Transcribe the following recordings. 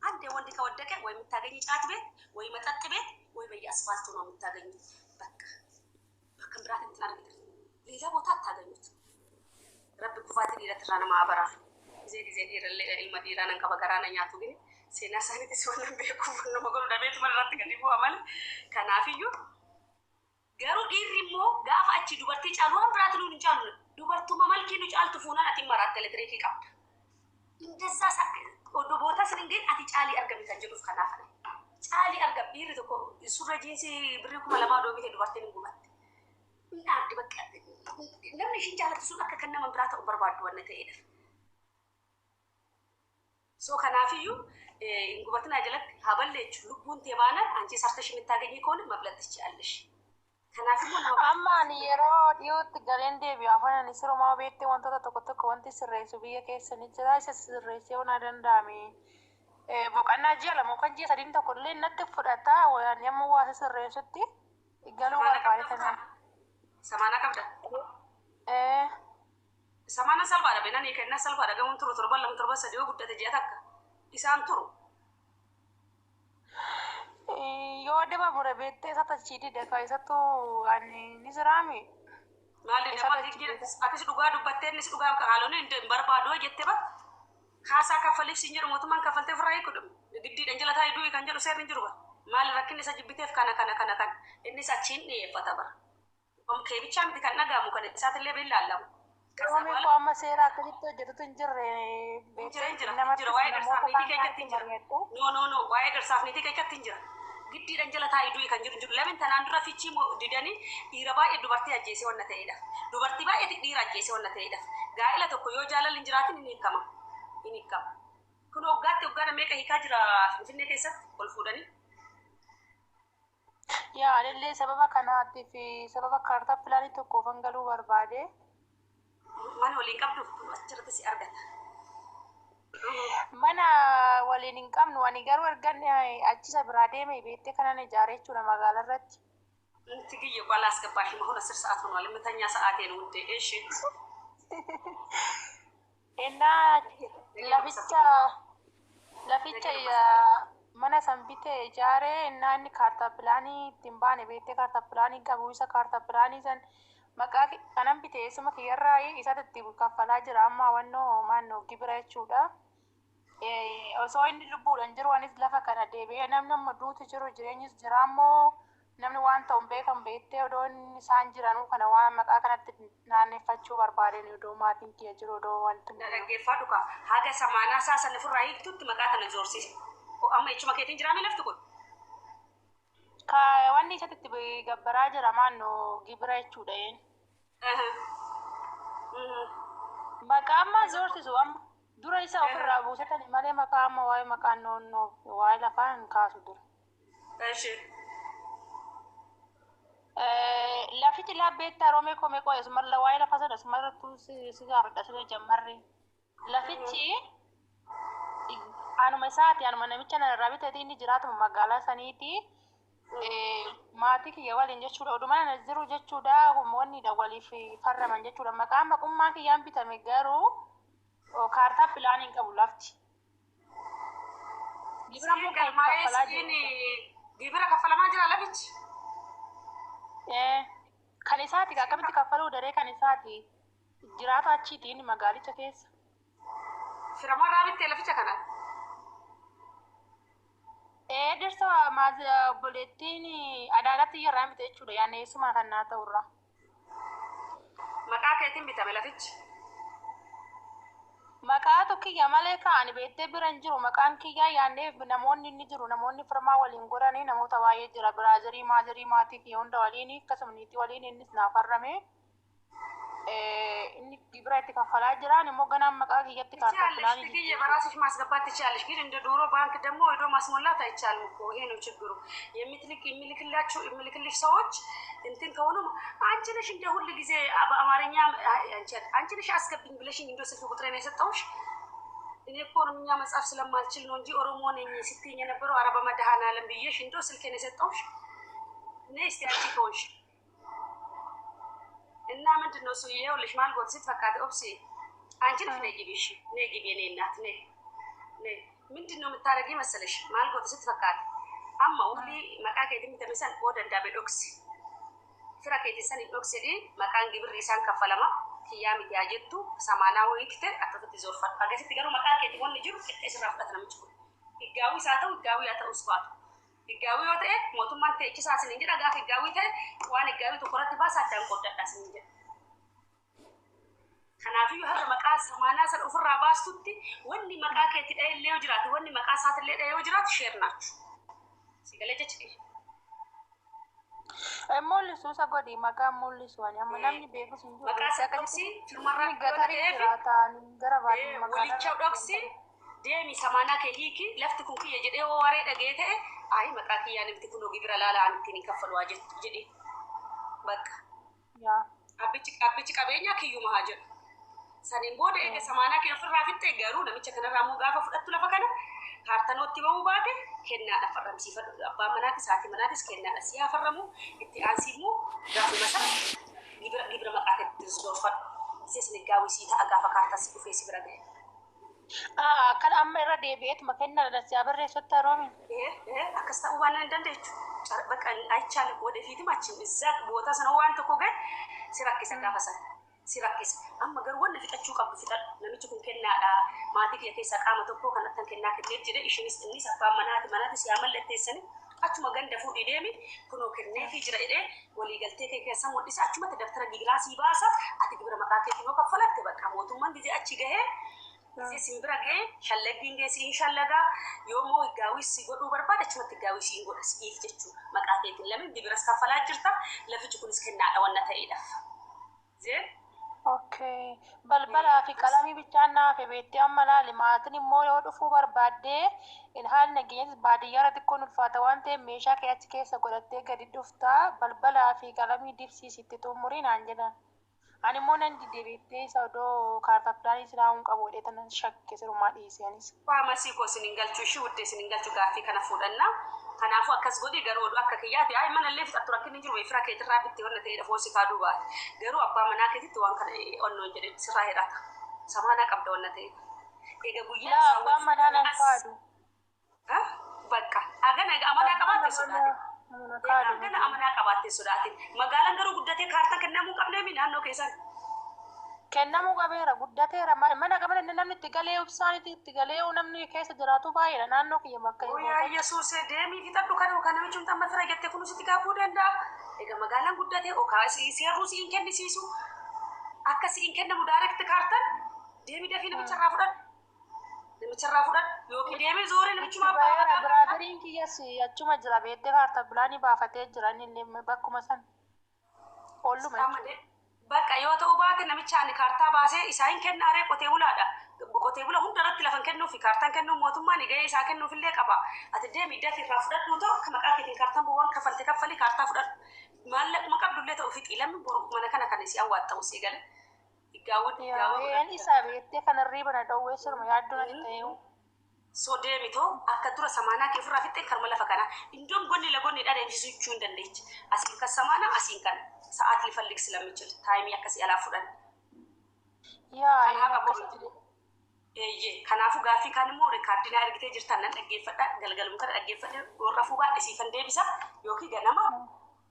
አንድ ወንድ ከወደቀ ወይ የምታገኝ ጫት ቤት ወይ መጠጥ ቤት ወይ በየአስፋልቱ ነው የምታገኙት። በቃ በክምራት እንትን ሌላ ቦታ አታገኙት። ረብ ኩፋትን ይረትራና ማዕበራ ጊዜ ኢልመዲራን ከበገራና ኛቱ ግን ሴናሳኒት ሲሆን በኩ ነው መገሩ ደቤት መራት ገዲቦ አማል ከናፊዩ ገሩ ዲሪሞ ጋፋቺ ዱበርቲ ጫሉ አምራትሉን ጫሉ ዱበርቱ መመልኪ ነው ጫልቱ ፉና አቲ ማራት ኤሌክትሪክ ይቃም እንደዛ ሳክ ወዶ ቦታ ስለንገን አቲ ጫሊ አርገም ከንጀሉፍ ከናፈ ጫሊ አርገም ቢር ተኮ ሱረጂሲ ብሪኩ መለማ ዶቢቴ ዱበርቲ ንጉባት እና አዲ በቃ ለምን ሽንጃለት ሱና ከከነ መንብራታ በርባዱ ወነተ ይደ ሶ ከናፊዩ እንጉባትና አጀለት ሀበለች ሉቡን ተባና አንቺ ሰርተሽ የምታገኝ ከሆነ መብለት ትችያለሽ ከናፊዩ ነው አማን የሮ ዲዮት ገለንዴ ቢያፈና ንስሮማ ቤቴ ወንቶ ተቆጥቆ ወንቲ ስሬሱ ቢየ ከሰኒ ጅራሽ ስሬሲውን አደንዳሚ ቦቀና ጀለ ሞከንጂ ሰዲን ተቆለ ነጥ ፍዳታ ወያን የምዋስ ስሬሱቲ ይገሉ ባልባለተና ሰማና ከብዳ ሰማና ሰልባዳ በእናን የከና ሰልባዳ ገሙን ትሩ ባለም ትሩ በሰዲው ጉዳተ ጀታካ ኢሳን ትሩ የወደባ ሙረ ቤቴ ሰተቺዲ ደካይሰቱ አኒ ንዝራሚ ማለ ደማት ይገ አክስ ዱጋ ዱባቴንስ ዱጋ ካሎነ እንደ በርባዶ ጀተባ ካሳ ከፈልሽ ሲኝር ሞቱማን ከፈልተ ፍራይ ኩዱም ግዲ ደንጀላታ ይዱ ከንጀሉ ሰር እንጅሩባ ማለ ረክነ ሰጅብቴፍ ካና እነሳ ቺን የፈታባ ከብቻ ምትከና ጋሙ ከነሳት ለበል አላሙ ከሰማ ቆማ ሴራ ከሊቶ ጀቱን እንጅር እንጅር ዋይ ደርሳፍ ኒቲ ከከት እንጅር ኖ ዋይ ደርሳፍ ኒቲ ከከት እንጅር ግዲ ደንጀላታ ይዱ ከንጅሩ ለምን ተናንድራ ፊቺ ዲደኒ ዲረባ ዱበርቲ አጄሲ ወነተ ይዳ ዱበርቲ ባ የት ዲራ አጄሲ ወነተ ይዳ ጋይላ ተኮ ዮ ጃላል እንጅራትን ኢኒከማ ኩኖ ጋት ወጋና ሜቀ ሂካጅራ ፍንፍኔ ከሰት ወልፉደኒ ያ ለለ ሰበባ ከናቲ ፊ ሰበባ ካርታ ፕላኒ ተኮ ፈንገሉ በርባዴ ማን ወሊን ቀብዱ አስቸርተ ሲአርገታ mana waliin qabnu wani garu argan achisa birade me beete kanane jaarechu na magala irratti ትግዬ ቋላ አስገባሽ መሆን 10 ሰዓት ሆኗል ለምተኛ ሰዓቴ ነው እንዴ እሺ እና laficha mana sambite jaare እና ni karta plani timbane beete karta plani qabu isa karta plani san maqaa kanan bite isuma kiyarraa isatti kafalaa jira amma wanno manno gibira jechuudha osoo inni lubbuudhaan jiru anis lafa kana deebi'ee namni amma duuti jiru jireenyis jira ammoo namni waan ta'uun beekan beektee odoo isaan jiranuu kana waan maqaa kanatti naanneffachuu barbaadeen odoo maatiin kiyya jiru odoo wanti dhaggeeffadhu ka haga samaanaa isaa sana furraa hiiktutti maqaa kana zoorsiise amma ichuma keetiin jiraame lafti kun ka wanni isatti gabbaraa jira maanno gibira jechuudha maqaa amma zoorsisu amma dura isa ofirraa buusetani malee maqaa amma waa'ee maqaan noonnoo waa'ee lafaan kaasu dura እሺ lafichi labbeetta roome kome qoyes marla waa'ee lafa sadas marrattu sigaarudha siree jammarre lafichi anuma isaati anuma namicha narraa bitatii inni jiraatuma magaalaa saniiti maatii kiyya waliin jechuudha oduma na jiru jechuudha wanniidha waliif farraman jechuudha maqaan maqummaa kiyyaan bitame garuu kaartaa pilaaniin qabu lafti gibira kaffalamaa jira lafichi kan isaati akkamitti kaffaluu daree kan isaati jiraatu achiitiin magaalicha keessa firamarraa bittee laficha kanaa dirsa obboleettiin adaalatti irraa bite jechuudha yaanne eessumaa kan naa ta'urraa maqaa keetiin bitame lafichi maqaa tokkiyya malee kaani beettee biran jiru maqaan kiyyaa yaannee namoonni inni jiru namoonni firmaa waliin godhanii namoota baay'ee jira biraazarii maazarii maatii kiyya hunda waliin akkasumas waliin innis naafarrame inni gibira itti kaffalaa jiraan immoo ganaan maqaa kiyyatti kaartaa pilaanii kiyya baraasiሽ ማስገባት ትችያለሽ ግን እንደ ዶሮ ባንክ ደግሞ ሄዶ ማስሞላት አይቻልም እኮ ይሄ ነው ችግሩ የሚልክልሽ ሰዎች እንትን ከሆኑ አንቺ ነሽ እንደ ሁሉ ጊዜ በአማርኛ አንቺ ነሽ አስገብኝ ብለሽኝ እንደ ስልክ ቁጥሬን የሰጠውሽ እኔ እኮ ኦሮምኛ መጻፍ ስለማልችል ነው እንጂ ኦሮሞ ነኝ ስትይኝ የነበረው አረባ መድኃኔዓለም ብዬሽ እንደ ስልኬን የሰጠውሽ ነይ እስቲ አንቺ ከሆንሽ እና ምንድነው እሱ ይኸውልሽ ማልጎት ስትፈካት ኦፕሲ አንቺ ነሽ ነይ ግቢ እሺ ነይ ግቢ እኔ እናት ነይ ምንድነው የምታረጊ መሰለሽ? ማልጎት ስትፈቃድ አማ ሁሊ መቃ ከየትም ተመሰን ወደ እንዳበ ዶክስ ፍራ ከየትሰን ዶክስ ዲ መቃን ግብር ኢሳን ከፈለማ ኪያም ያጀቱ ሰማና ወይክተ አጥፍት ዞር ፈቃ ገስት ገሩ መቃ ከየት ወን ጅሩ ከጤስ ራፍጣት ነው ምጭኩ ይጋዊ ሳተው ይጋዊ ያተው ስፋት ይጋዊ ወተ ሞቱማን ተቺ ሳስን እንጂ ዳጋ ይጋዊ ተ ዋን ይጋዊ ተቆረት ባሳ ዳን ቆዳዳስ እንጂ ከናፊ ሀረ መቃ ሰማና ሰል ኡፍራ ባስቱቲ ወኒ መቃ ከየት ዳይሌው ጅራት ወኒ መቃ ሳት ለዳይው ጅራት ሼር ናችሁ ሲገለጨች mul'isu isa godhi maqaa mul'isu ani amma namni beeku sun jiru maqaa isaa qabsi firmarraa gatarii jiraatan gara baadiyyaa magaalaa walicha dhoksi deemi samaanaa kee hiiki lafti kun kiyya jedhee oo waree dhagee ta'e ayi maqaa kiyyaa namti kun gibira laalaan ittiin kaffaluu jedhe bakka abbichi qabeenya kiyyuma haa jedhu saniin booda eega samaanaa kee ofirraa fixxee garuu namicha kanarraa immoo gaafa fudhattu lafa kana kaartanootti bahuu baate kennaadha farramsiifadhu abbaan manaatis haati manaatis kennaadha si haa farramu itti aansi immoo gaafuma sana gibira maqaatetti zorfadhu isee sin gaawwisii ta'a gaafa kaartaa si dhufee si bira gahe. Kan amma irra deebi'eetuma kennaadha si abarreessotti haroomi. Akkas ta'uu waan hin dandeechu. Bakka aychaale wadafiitim achiin isaa boota sana waan tokko gahe si rakkisa gaafa sana. Si rakkisa amma garuu wanna fixachuu qabdu fixadhu namichi kun kennaadha maatii kiyya keessaa qaama tokko kanattan kennaa kenneef jedhe ishinis innis abbaan manaati si haa mallatteessani achuma ganda fuudhii deemi kunoo kenneefii jira jedhee waliigaltee kee keessa mul'isa achumatti daftara gibiraa baasa ati gibira maqaa keetiin yoo kaffalatte bakka mootummaan gizee achi gahee gizee simbira gahee shallaggiin gahee siin shallagaa yoommoo higgaawis si godhuu barbaada achumatti higgaawis siin godha siif jechuu maqaa keetiin lamin gibiras kaffalaa jirta lafichi kunis kennaadha wanna ta'eedhaaf. Okay. Balbalaa fi qalamii bichaan naaf beektee amma laali maatiin immoo yoo dhufuu barbaadde in haal nageenyas baadiyyaara xiqqoon ulfaata waan ta'eef meeshaa kee achi keessa godhattee gadi dhuftaa balbalaa fi qalamii dibsiisitti xumuriin aan jedhan. Ani immoo nan diddeebiittee isa odoo kaartaa pilaanii silaamuun qabu jedhee tanan shakke sirumaa dhiiseenis. Faamasii koo sinin galchuu ishii wuddee sinin galchuu gaaffii kana fuudhannaa. Kanaafuu akkas godhi garuu oduu akka kiyyaati ay mana illee fixattu rakkinni jiru ifra keetirraa bitti wanna ta'e dhafoo si kaaduu baate garuu abbaa manaa keetitti waan kana onnoon jedhe sirraa hidhata samaanaa qabda wanna ta'e eega guyyaa abbaa manaa nan kaadu bakka agana amanaa qabaatte sodaate agana amanaa qabaatte sodaate magaalaan garuu guddatee kaartaa kennamuu qabneemi naannoo keessan kennamu qabeera guddateera mana qabana namni itti galee ibsaanitti itti galee namni keessa jiraatu baay'eedha naannoo kiyya bakka hin yaa yesuus deemii fixadhu kana kan namichi amma fira jettee kun sitti gaafuu danda'a egaa magaalaan guddatee okaasii seerruu siin kennisiisu akka siin kennamu daayirekti kaartan deemii dafii namicharraa fudhadhu yookiin deemee zooree namichuma baay'eera biraadariin kiyyas achuma jira beeddee kaartaa bilaanii baafatee jiran illee bakkuma san ooluma bakka yoo ta'u baate namichaan kaartaa baasee isaan kennaaree qotee bulaadha qotee bula hundarratti lafan kennuu fi kaartaan kennuu mootummaan gahee isaa kennuufillee qaba ati deemi dafii irraa fudhadhu ta'u akka maqaa keetiin kaartaan bu'uun kaffalii kaartaa fudhadhu maallaquma qabdullee ta'u fi xiilamni boru mana kana kan isii awwaattamu sii gale Gaawwan isaa beektee kanarrii bana dhowwee sirma yaaddoo natti ta'eewu. So deemitoo akka dura samaanaa kee ofirraa fixxee karma lafa kana iddoon gonni lagonni dhaadheemsisuu jechuu hin dandeechi asiin kan samaanaa asiin kan sa'aatii falliks lamichil taayimii akkasii alaa fudhan. Kanaafuu gaaffii kaan immoo rikaardinaa ergitee jirtan nan dhaggeeffadha galgaluma kana dhaggeeffadhe warra fuudhaa siifan deebisa yookiin ganama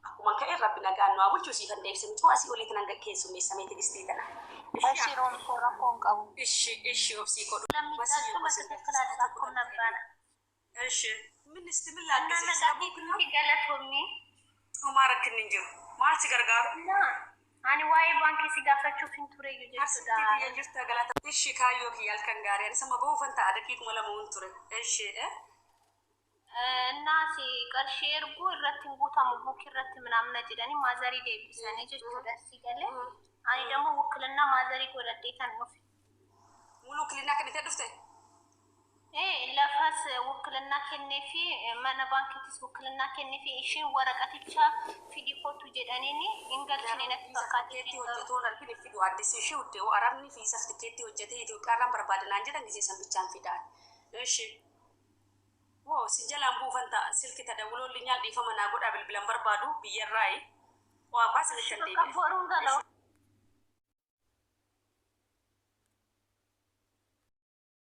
akkuma ka'e rabbi nagaan nu bulchu siifan deebisa mituu asii oliitti nan keessummeessamee tigistii tana. Ashiroon koon qabu. Ishi obsii kodhu. Ishi ministi min laakkisee galatoomni homaa rakkinni hin jiru maal si gargaaru? Ani waa'ee baankii si gaafachuuf hin ture jechuudha. Asitti jirta galata. Ishi kaayyoo kiyyaal kan gaarii ani sama bahu fanta daqiiquma lamuun ture. Ishi እና ቀርሼ እርጉ እረትን ጉታሙ ቡክ እረት ምናምን ጀዳኒ ማዘሪ ደብሰኒ ጀቹዳ ሲገለ አኒ ደግሞ ውክልና ማዘሪ ጎደዴታን ነው ሙሉ ውክልና ከነተ ድፍተ ለፋስ ውክልና ከነፊ ማና ባንክቲስ ውክልና ከነፊ እሺን ወረቀትቻ ፊዲ ፎቶ ጀዳኒኒ እንገልሽኔ ነተፈካቴቲ ወጥቶናል ግን ፊዲ አዲስ እሺ ወደ አራብኒ ፊ ሰርቲፊኬት ወጀቴ ኢትዮጵያ ራም በርባደና እንጀዳን ጊዜ ሰምቻን ፊዳል እሺ Sinjalaan buufanta silki tadawuloolli nyaal dhiifama naa godhaa bilbilan barbaadu biyyarraayi waa baas illee kan deebi'e.